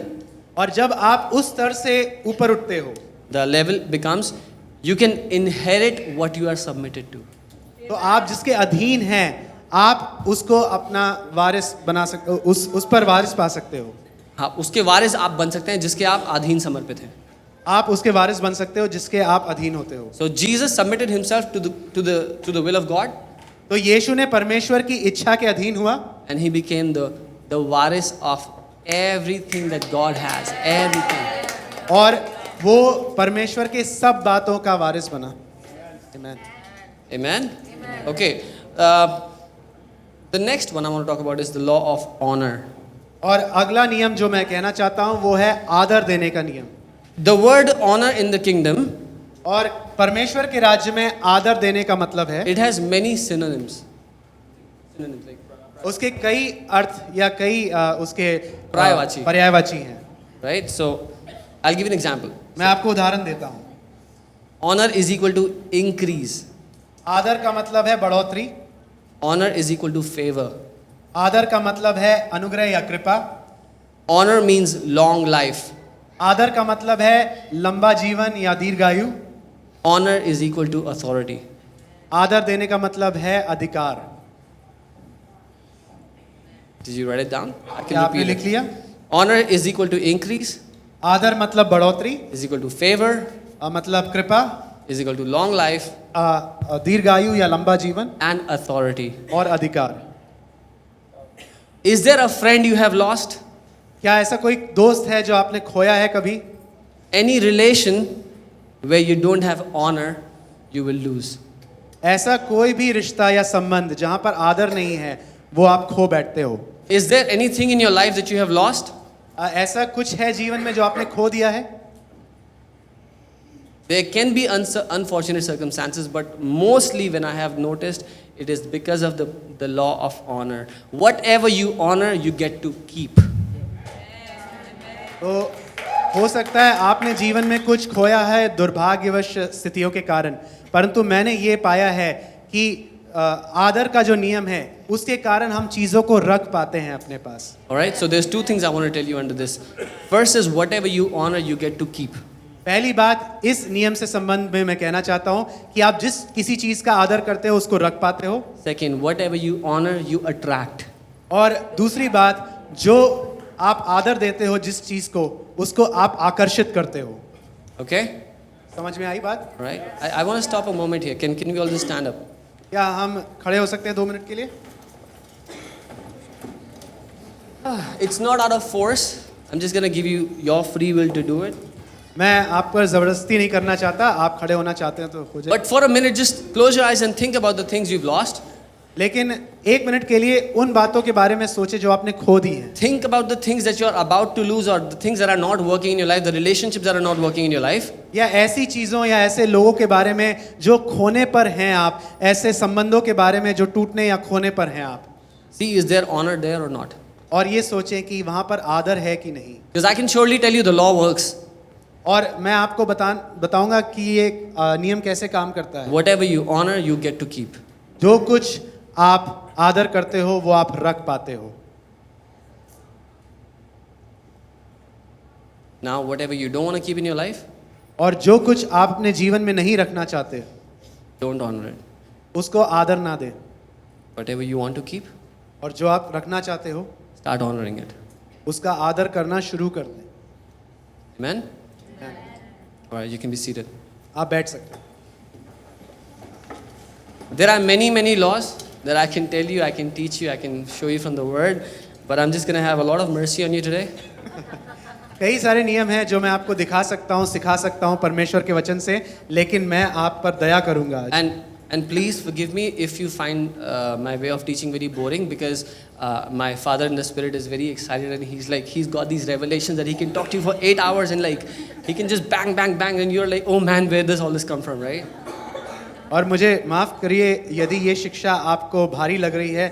B: और जब आप उस स्तर से ऊपर उठते हो
A: the level becomes you can inherit what you are submitted to.
B: तो आप जिसके अधीन हैं आप उसको अपना वारिस बना सकते हो, उस पर वारिस पा सकते हो।
A: हाँ, उसके वारिस आप बन सकते हैं जिसके आप अधीन समर्पित हैं.
B: आप उसके वारिस बन सकते हो जिसके आप अधीन होते हो।
A: So Jesus submitted himself to the will of God,
B: तो यीशु ने परमेश्वर की इच्छा के अधीन हुआ
A: and he became the waris of everything that God has, everything.
B: और वो परमेश्वर के सब बातों का वारिस बना। Amen.
A: Amen. Okay. The next one I want to talk about is the law of honor.
B: और अगला नियम जो मैं कहना चाहता हूँ वो है आदर देने का नियम।
A: The word honor in the kingdom,
B: और परमेश्वर के राज्य में आदर देने का मतलब है,
A: it has many synonyms. Synonyms like
B: उसके कई अर्थ या कई उसके
A: पर्यायवाची।
B: पर्यायवाची हैं।
A: right? So I'll give you an example.
B: मैं आपको उदाहरण देता हूँ।
A: Honor is equal to increase.
B: आदर का मतलब है बढ़ोतरी।
A: Honor is equal to favor.
B: आदर का मतलब है अनुग्रह या कृपा।
A: Honor means long life.
B: आदर का मतलब है लंबा जीवन या दीर्घायु।
A: Honor is equal to authority.
B: आदर देने का मतलब है अधिकार।
A: Did you write it down? I
B: क्या आपने
A: repeat
B: लिख
A: it.
B: लिया?
A: Honor is equal to increase,
B: आदर मतलब बढ़ोतरी,
A: is equal to favor,
B: मतलब कृपा,
A: is equal to long life,
B: दीर्घायु या लंबा जीवन
A: and authority.
B: और अधिकार।
A: Is there a friend you have lost?
B: क्या ऐसा कोई दोस्त है जो आपने खोया है कभी?
A: Any relation where you don't have honor, you will lose.
B: ऐसा कोई भी रिश्ता या संबंध जहाँ पर आदर नहीं है वो आप खो बैठते हो।
A: Is there anything in your life that you have lost?
B: ऐसा कुछ है जीवन में जो आपने खो दिया है?
A: There can be unfortunate circumstances, but mostly when I have noticed, it is because of the law of honor. Whatever you honor, you get to keep.
B: तो हो सकता है आपने जीवन में कुछ खोया है दुर्भाग्यवश स्थितियों के कारण, परंतु मैंने ये पाया है कि आदर का जो नियम है उसके कारण हम चीज़ों को रख पाते हैं अपने पास.
A: Alright, so there's two things I want to tell you under this. First is whatever you honor, you get to keep.
B: पहली बात इस नियम से संबंध में मैं कहना चाहता हूँ कि आप जिस किसी चीज़ का आदर करते हो उसको रख पाते हो.
A: Second, whatever you honor, you attract.
B: और दूसरी बात, जो आप आदर देते हो जिस चीज़ को, उसको आप आकर्षित करते हो.
A: Okay?
B: समझ में आई बात?
A: Right? I want to stop a moment here. Can we all just stand up?
B: क्या हम खड़े हो सकते हैं 2 मिनट के लिए?
A: It's not out of force. I'm just going to give you your free will to do it.
B: मैं आप पर ज़बरदस्ती नहीं करना चाहता, आप खड़े होना चाहते हैं तो हो जाए.
A: But for a minute, just close your eyes and think about the things you've lost.
B: लेकिन 1 मिनट के लिए उन बातों के बारे में सोचे जो आपने खो दी हैं.
A: Think about the things that you're about to lose or the things that are not working in your life, the relationships that are not working in your life.
B: या ऐसी चीज़ों या ऐसे लोगों के बारे में जो खोने पर हैं आप, ऐसे संबंधों के बारे में जो टूटने या खोने पर हैं आप.
A: See, is there honor there or not?
B: और ये सोचें कि वहाँ पर आदर है कि नहीं.
A: Because I can surely tell you the law works.
B: और मैं आपको बताऊंगा कि ये नियम कैसे काम करता है.
A: Whatever you honor, you get to keep.
B: जो कुछ आप आदर करते हो वो आप रख पाते हो.
A: Now, whatever you don't want to keep in your life,
B: और जो कुछ आप अपने जीवन में नहीं रखना चाहते
A: don't honor it.
B: उसको आदर ना दें.
A: Whatever you want to keep,
B: और जो आप रखना चाहते हो
A: start honoring it.
B: उसका आदर करना शुरू कर दें.
A: Amen? All right, you can be seated.
B: आप बैठ सकते हैं.
A: There are many, many laws that I can tell you, I can teach you, I can show you from the Word, but I'm just going to have a lot of mercy on you today.
B: कई सारे नियम हैं जो मैं आपको दिखा सकता हूँ, सिखा सकता हूँ परमेश्वर के वचन से, लेकिन मैं आप पर दया करूँगा आज.
A: And please forgive me if you find my way of teaching very boring, because my father in the spirit is very excited and he's got these revelations that he can talk to you for 8 hours and like he can just bang bang bang and you're like, oh man, where does all this come from, right?
B: और मुझे माफ़ करिए यदि ये शिक्षा आपको भारी लग रही है,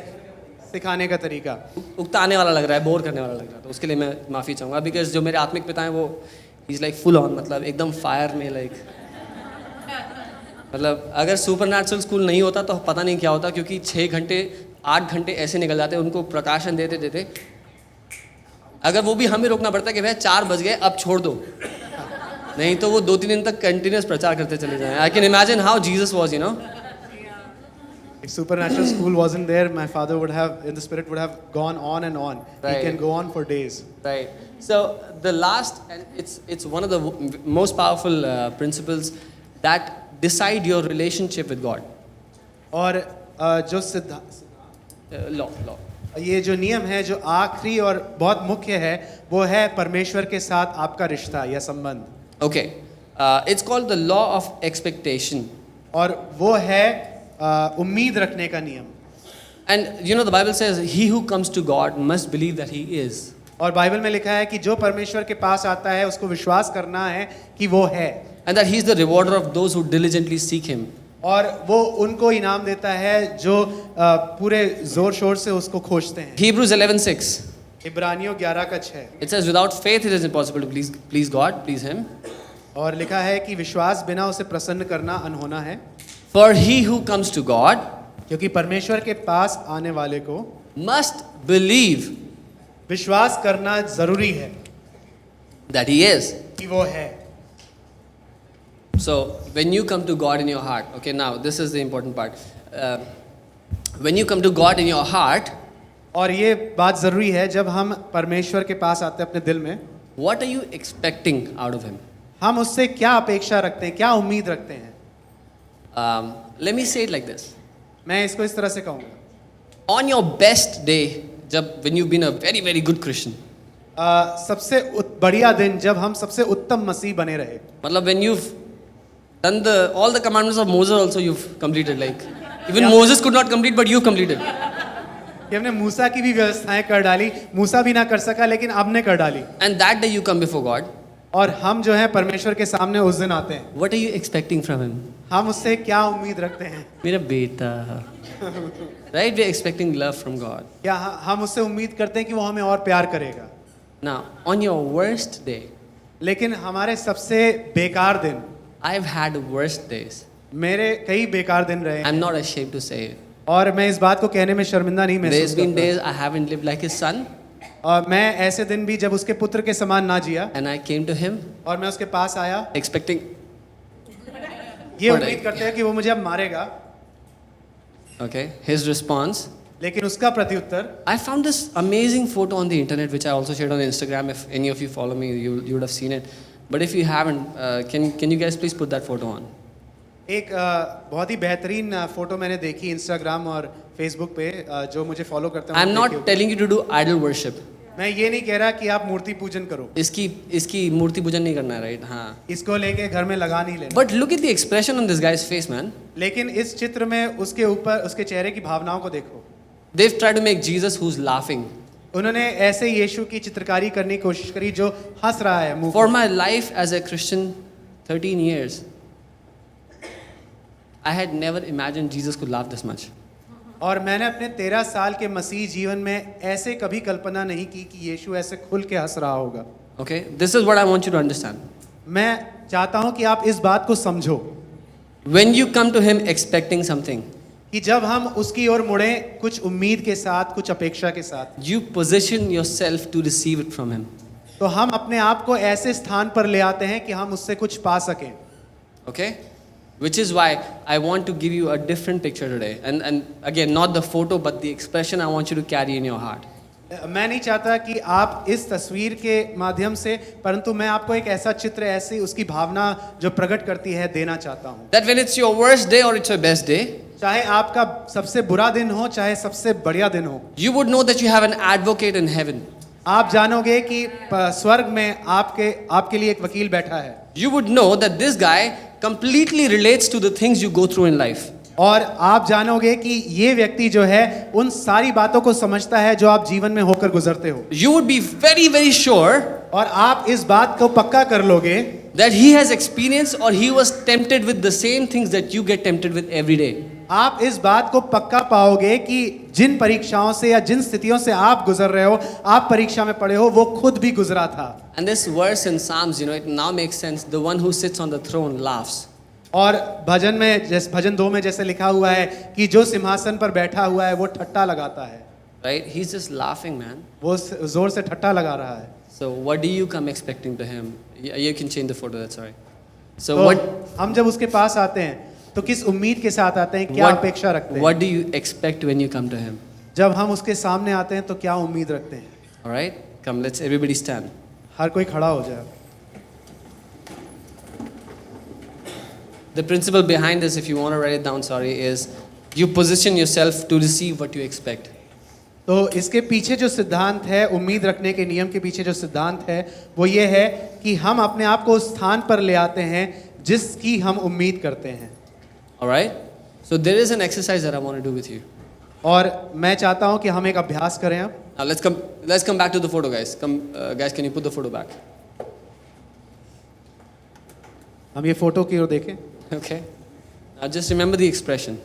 B: सिखाने का तरीका
A: उकताने वाला लग रहा है, बोर करने वाला लग रहा है, तो उसके लिए मैं माफ़ी चाहूँगा. बिकॉज जो मेरे आत्मिक पिता हैं वो इज़ लाइक फुल ऑन, मतलब एकदम फायर में, लाइक मतलब अगर सुपर नेचुरल स्कूल नहीं होता तो पता नहीं क्या होता, क्योंकि 6 घंटे 8 घंटे ऐसे निकल जाते हैं उनको प्रकाशन देते देते. अगर वो भी हमें रोकना पड़ता है कि भाई 4 बज गए अब छोड़ दो, नहीं तो वो 2-3 दिन तक कंटिन्यूस प्रचार करते चले जाएं. I can imagine how Jesus was, you know.
B: If supernatural school wasn't there, my father would have, in the spirit, would have gone on and on.
A: Right.
B: He can go on for days.
A: Right. So the last, and it's one of the most powerful principles that decide your relationship with God.
B: और जो
A: Law.
B: ये जो नियम है जो आखिरी और बहुत मुख्य है वो है परमेश्वर के साथ आपका रिश्ता या संबंध.
A: Okay. It's called the law of expectation.
B: और वो है उम्मीद रखने का नियम.
A: And you know the Bible says he who comes to God must believe that he is.
B: और बाइबल में लिखा है कि जो परमेश्वर के पास आता है उसको विश्वास करना है कि वो है.
A: And that he is the rewarder of those who diligently seek him.
B: और वो उनको इनाम देता है जो पूरे जोर शोर से उसको खोजते हैं.
A: Hebrews 11:6.
B: इब्रानियों 11:6.
A: It says without faith it is impossible to please God, please him.
B: और लिखा है कि विश्वास बिना उसे प्रसन्न करना अनहोना है.
A: For he who comes to God
B: क्योंकि परमेश्वर के पास आने वाले को
A: must believe
B: विश्वास करना जरूरी है
A: that he is.
B: कि वो है.
A: So when you come to God in your heart, okay, now this is the important part. When you come to God in your heart,
B: और ये बात जरूरी है जब हम परमेश्वर के पास आते हैं अपने दिल में,
A: what are you expecting out of him?
B: हम उससे क्या अपेक्षा रखते हैं, क्या उम्मीद रखते हैं.
A: Let me say it like this.
B: मैं इसको इस तरह से कहूँगा.
A: On your best day, when you've been a very very good Christian,
B: सबसे बढ़िया दिन जब हम सबसे उत्तम मसीह बने रहे.
A: मतलब when you've done all the commandments of Moses also you've completed, like even Moses could not complete but you completed.
B: कि हमने मूसा की भी व्यवस्थाएं कर डाली, मूसा भी ना कर सका लेकिन आपने कर डाली.
A: And that day you come before God.
B: और हम जो है परमेश्वर के सामने उस दिन आते हैं,
A: What are you expecting from him?
B: हम उससे क्या उम्मीद रखते हैं?
A: मेरा बेटा. Right? We're expecting love from God.
B: क्या हम उससे उम्मीद करते हैं कि वो हमें और प्यार करेगा?
A: Now, on your worst day,
B: लेकिन हमारे सबसे बेकार दिन,
A: I've had worst days.
B: मेरे कई बेकार दिन रहे हैं,
A: I'm not ashamed to say it.
B: और मैं इस बात को कहने में शर्मिंदा नहीं
A: There's
B: महसूस
A: been
B: करता.
A: days I haven't lived like his son,
B: और मैं ऐसे दिन भी जब उसके पुत्र के समान ना जिया
A: and I came to him
B: और मैं उसके पास आया
A: expecting.
B: ये
A: और
B: उम्मीद करते हैं कि वो मुझे अब मारेगा,
A: Okay, his response.
B: लेकिन उसका प्रत्युत्तर,
A: I found this amazing photo on the internet, which I also shared on Instagram. If any of you follow me, you would have seen it. But if you haven't, can you guys please put that photo on?
B: एक बहुत ही बेहतरीन photo मैंने देखी Instagram और Facebook पे, जो मुझे follow करते हैं
A: I'm
B: वो
A: not
B: देखिए।
A: telling you to do idol worship.
B: मैं ये नहीं कह रहा कि आप मूर्ति पूजन करो,
A: इसकी मूर्ति पूजन नहीं करना है, right? हाँ.
B: इसको लेके घर में लगा नहीं लेना,
A: But look at the expression on this guy's face, man.
B: लेकिन इस चित्र में उसके ऊपर उसके चेहरे की भावनाओं को देखो.
A: They've tried to make Jesus who's laughing.
B: उन्होंने ऐसे यीशु की चित्रकारी करने की कोशिश करी जो हंस रहा है मुंह
A: For
B: पे.
A: my life as a Christian, 13 years, I had never imagined Jesus could laugh this much.
B: और मैंने अपने 13 साल के मसीह जीवन में ऐसे कभी कल्पना नहीं की कि यीशु ऐसे खुल के हंस रहा होगा.
A: Okay? This is what I want you to understand.
B: मैं चाहता हूं कि आप इस बात को समझो
A: When you come to Him expecting something,
B: कि जब हम उसकी ओर मुड़े कुछ उम्मीद के साथ, कुछ अपेक्षा के साथ,
A: you position yourself to receive it from Him.
B: तो हम अपने आप को ऐसे स्थान पर ले आते हैं कि हम उससे कुछ पा सकें.
A: Okay? Which is why I want to give you a different picture today. And again, not the photo, but the expression I want you to carry in your heart.
B: मैं नहीं चाहता कि आप इस तस्वीर के माध्यम से, परंतु मैं आपको एक ऐसा चित्र, ऐसी उसकी भावना जो प्रकट करती है देना चाहता हूँ.
A: That when it's your worst day or it's your best day,
B: चाहे आपका सबसे बुरा दिन हो, चाहे सबसे बढ़िया दिन हो,
A: you would know that you have an advocate in heaven.
B: आप जानोगे कि स्वर्ग में आपके लिए एक वकील बैठा है.
A: You would know that this guy completely relates to the things you go through in life.
B: और आप जानोगे कि ये व्यक्ति जो है उन सारी बातों को समझता है जो आप जीवन में होकर गुजरते हो.
A: You would be very, very sure
B: और आप इस बात को पक्का कर लोगे
A: that he has experienced or he was tempted with the same things that you get tempted with every day.
B: आप इस बात को पक्का पाओगे कि जिन परीक्षाओं से या जिन स्थितियों से आप गुजर रहे हो, आप परीक्षा में पड़े हो, वो खुद भी गुजरा था.
A: And this verse in Psalms, it now makes sense. The one who sits on the throne laughs.
B: और भजन 2 में जैसे लिखा हुआ है कि जो सिंहासन पर बैठा हुआ है वो ठट्ठा लगाता है.
A: Right? He's just laughing, man.
B: वो जोर से ठट्ठा लगा रहा है.
A: So what do you come expecting to him? You can change the photo, that's all right. So
B: तो
A: what
B: हम जब उसके पास आते हैं तो किस उम्मीद के साथ आते हैं, क्या अपेक्षा रखते हैं?
A: what do you expect when you come to him?
B: जब हम उसके सामने आते हैं तो क्या उम्मीद रखते हैं?
A: All right? Come, let's everybody stand.
B: हर कोई खड़ा हो जाए.
A: The principle behind this, if you want to write it down, sorry, is you position yourself to receive what you expect.
B: तो इसके पीछे जो सिद्धांत है, उम्मीद रखने के नियम के पीछे जो सिद्धांत है, वो ये है कि हम अपने आप को उस स्थान पर ले आते हैं जिसकी हम उम्मीद करते हैं.
A: All right? So there is an exercise that I want to do with you.
B: और मैं चाहता हूं कि हम एक अभ्यास करें अब.
A: Now let's come back to the photo, guys. Come, guys, can you put the photo back?
B: हम ये फोटो की ओर देखें
A: Okay. Now just remember the expression.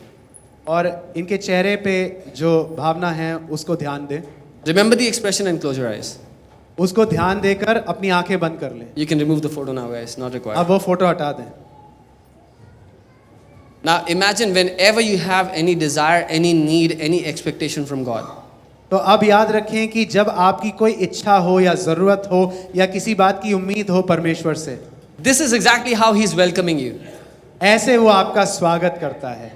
B: और इनके चेहरे पे जो भावना है उसको ध्यान दें.
A: Remember the expression and close your eyes.
B: उसको ध्यान देकर अपनी आंखें बंद कर लें.
A: You can remove the photo now, guys. Not required.
B: अब वो फोटो हटा दें.
A: Now imagine whenever you have any desire, any need, any expectation from God.
B: तो अब याद रखें कि जब आपकी कोई इच्छा हो या ज़रूरत हो या किसी बात की उम्मीद हो परमेश्वर से,
A: This is exactly how He's welcoming you.
B: ऐसे वो आपका स्वागत करता है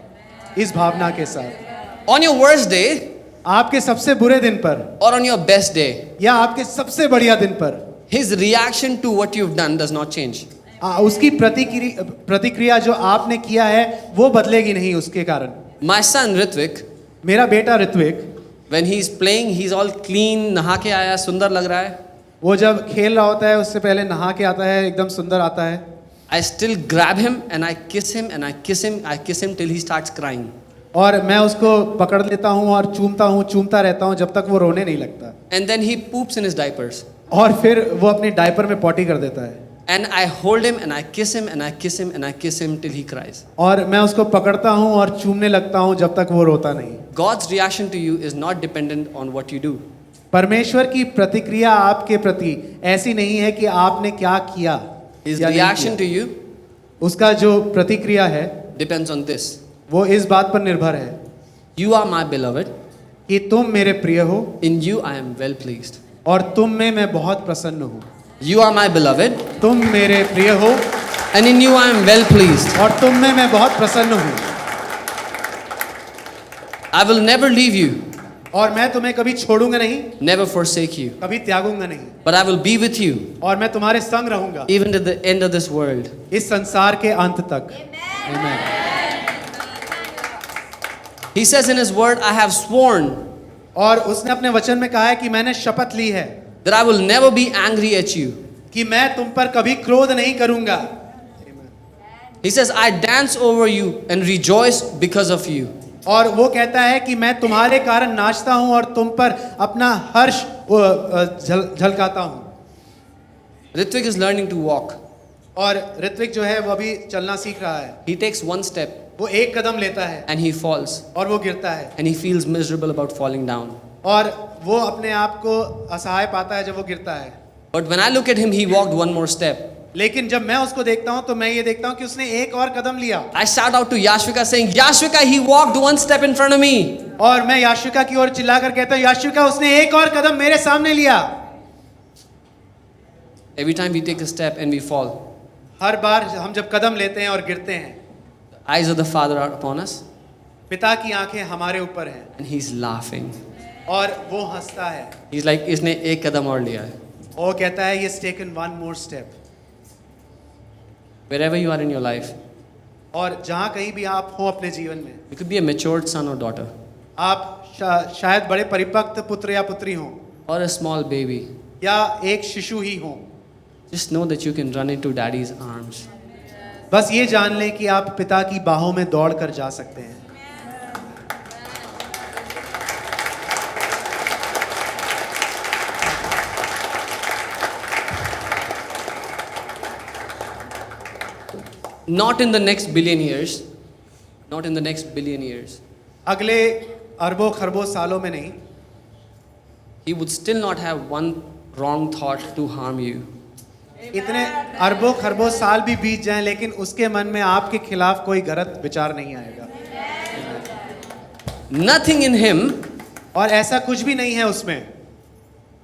B: इस भावना के साथ.
A: On your worst day
B: आपके सबसे बुरे दिन पर
A: or on your best day,
B: या आपके सबसे बढ़िया दिन पर
A: His reaction to what you've done does not change.
B: उसकी प्रतिक्रिया जो आपने किया है वो बदलेगी नहीं उसके कारण.
A: My son Ritvik,
B: मेरा बेटा Ritwik,
A: when he's playing, he's all clean, नहा के आया, सुंदर लग रहा है.
B: वो जब खेल रहा होता है उससे पहले नहा के आता है, एकदम सुंदर आता है.
A: I still grab him and I kiss him and I kiss him, I kiss him till he starts crying.
B: और मैं उसको पकड़ लेता हूँ और चूमता रहता हूँ जब तक वो रोने नहीं लगता.
A: And then he poops in his diapers.
B: और फिर वो अपने डायपर में पॉटी कर देता है.
A: And I hold him and I kiss him and I kiss him and I kiss him till he cries.
B: और मैं उसको पकड़ता हूँ और चूमने लगता हूँ जब तक वो रोता नहीं।
A: God's reaction to you is not dependent on what you do.
B: परमेश्वर की प्रतिक्रिया आपके प्रति ऐसी नहीं है कि आपने क्या किया
A: His
B: या नहीं
A: reaction to
B: किया।
A: you
B: उसका जो प्रतिक्रिया है
A: depends on this.
B: वो इस बात पर निर्भर है
A: You are my beloved.
B: कि तुम मेरे प्रिय हो
A: In you I am well pleased.
B: और तुम में मैं बहुत प्रसन्न हूँ।
A: You are my beloved.
B: तुम मेरे प्रिय हो
A: And in you I am well pleased.
B: और तुम में मैं बहुत प्रसन्न हूँ।
A: I will never leave you,
B: और मैं तुम्हें कभी छोड़ूंगा नहीं,
A: never forsake you.
B: कभी त्यागूंगा नहीं,
A: But I will be with you
B: और मैं तुम्हारे संग रहूंगा
A: even to the end of this world.
B: इस संसार के अंत तक। Amen.
A: He says in his word, I have sworn
B: और उसने अपने वचन में कहा है कि मैंने शपथ ली है
A: that I will never be angry at you.
B: कि मैं तुम पर कभी क्रोध नहीं करूंगा।
A: He says, I dance over you and rejoice because of you.
B: और वो कहता है कि मैं तुम्हारे कारण नाचता हूँ और तुम पर अपना हर्ष झलकाता हूँ।
A: Ritvik is learning to walk.
B: और ऋत्विक जो है वो अभी चलना सीख रहा है।
A: He takes one step
B: वो एक कदम लेता है
A: and he falls
B: और वो गिरता है
A: and he feels miserable about falling down.
B: और वो अपने आप को असहाय पाता है जब वो गिरता है।
A: But when I look at him, he walked one more step.
B: लेकिन जब मैं उसको देखता हूँ तो मैं ये देखता हूँ कि उसने एक और कदम लिया।
A: I shout out to Yashvika saying, Yashvika, he walked one step in front of me.
B: और मैं याशिका की ओर चिल्लाकर कहता हूँ, याशिका उसने एक और कदम मेरे सामने लिया।
A: Every time we take a step and we fall,
B: हर बार हम जब कदम लेते हैं और गिरते हैं,
A: the eyes of the Father are upon us
B: पिता की आंखें हमारे ऊपर हैं
A: and he's laughing.
B: और वो हंसता है।
A: He's like, इसने एक कदम और लिया है.
B: वो कहता है, "He has taken one more step."
A: Wherever you are in your life,
B: और जहाँ कहीं भी आप हो अपने जीवन में,
A: you could be a matured son or daughter
B: आप शायद बड़े परिपक्व पुत्र या पुत्री हो
A: or a small baby.
B: या एक शिशु ही हो,
A: Just know that you can run into daddy's arms.
B: बस ये जान लें कि आप पिता की बाहों में दौड़ कर जा सकते हैं।
A: Not in the next billion years. Not in the next billion years.
B: अगले अरबों खरबों सालों में नहीं,
A: He would still not have one wrong thought to harm you.
B: इतने अरबों खरबों साल भी बीत जाएं लेकिन उसके मन में आपके खिलाफ कोई गलत विचार नहीं आएगा।
A: Nothing in him
B: और ऐसा कुछ भी नहीं है उसमें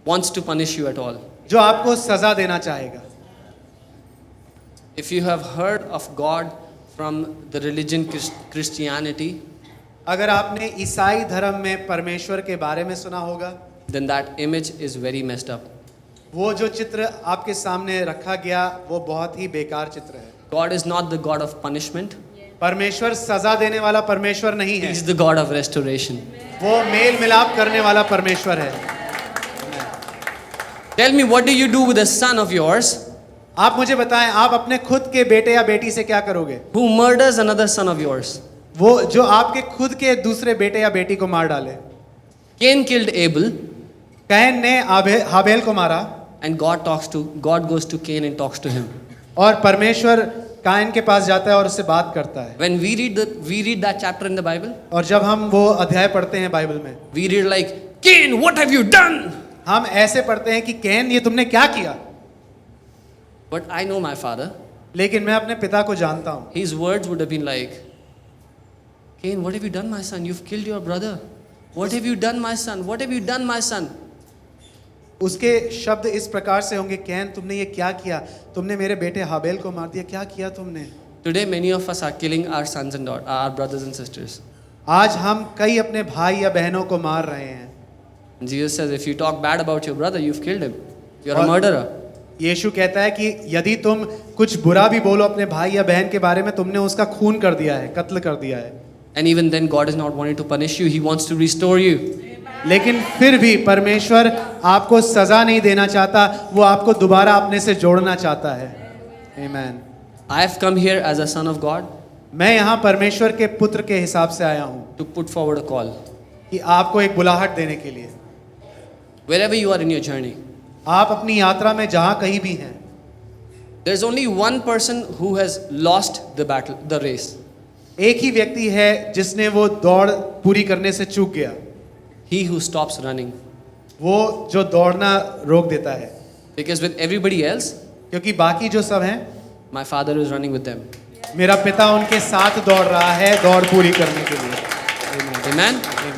A: wants to punish you at all.
B: जो आपको सजा देना चाहेगा।
A: If you have heard of God from the religion Christianity,
B: अगर आपने ईसाई धर्म में परमेश्वर के बारे में सुना होगा,
A: then that image is very messed up.
B: वो जो चित्र आपके सामने रखा गया वो बहुत ही बेकार चित्र है।
A: God is not the God of punishment.
B: परमेश्वर सजा देने वाला परमेश्वर नहीं
A: He
B: है,
A: is the God of restoration.
B: वो मेल मिलाप करने वाला परमेश्वर है।
A: Tell me, what do you do with a son of yours
B: आप मुझे बताएं, आप अपने खुद के बेटे या बेटी से क्या करोगे?
A: who murders another son of yours?
B: वो जो आपके खुद के दूसरे बेटे या बेटी को मार डाले।
A: Cain killed Abel,
B: कैन ने हाबेल को मारा
A: and God goes to Cain and talks to him.
B: और परमेश्वर कायन के पास जाता है और उससे बात करता है।
A: When we read that chapter in the Bible,
B: और जब हम वो अध्याय पढ़ते हैं बाइबल में,
A: we read like, Cain, what have you done?
B: हम ऐसे पढ़ते हैं कि कैन ये तुमने क्या किया?
A: But I know my father.
B: लेकिन मैं अपने पिता को जानता हूँ।
A: His words would have been like, Cain, what have you done, my son? You've killed your brother. What have you done, my son? What have you done, my son?
B: उसके शब्द इस प्रकार से होंगे, कैन तुमने ये क्या किया? तुमने मेरे बेटे हाबेल को मार दिया, क्या किया तुमने?
A: Today, many of us are killing our sons and daughters, our brothers and sisters.
B: आज हम कई अपने भाई या बहनों को मार रहे हैं।
A: And Jesus says, if you talk bad about your brother, you've killed him. You're a
B: और-
A: murderer.
B: यीशु कहता है कि यदि तुम कुछ बुरा भी बोलो अपने भाई या बहन के बारे में, तुमने उसका खून कर दिया है, कत्ल कर दिया है।
A: And even then, God is not wanting to punish you. He wants to restore you.
B: लेकिन फिर भी परमेश्वर आपको सजा नहीं देना चाहता, वो आपको दोबारा अपने से जोड़ना चाहता है। आमीन।
A: I have come here as a son of God
B: मैं यहाँ परमेश्वर के पुत्र के हिसाब से आया हूँ
A: to put forward a call.
B: कि आपको एक बुलाहट देने के लिए।
A: Wherever you are in your journey,
B: आप अपनी यात्रा में जहाँ कहीं भी हैं,
A: There's only one person who has lost the battle, the race.
B: एक ही व्यक्ति है जिसने वो दौड़ पूरी करने से चूक गया,
A: He who stops running.
B: वो जो दौड़ना रोक देता है,
A: Because with everybody else,
B: क्योंकि बाकी जो सब हैं,
A: my father is running with them.
B: मेरा पिता उनके साथ दौड़ रहा है दौड़ पूरी करने के लिए।
A: Amen.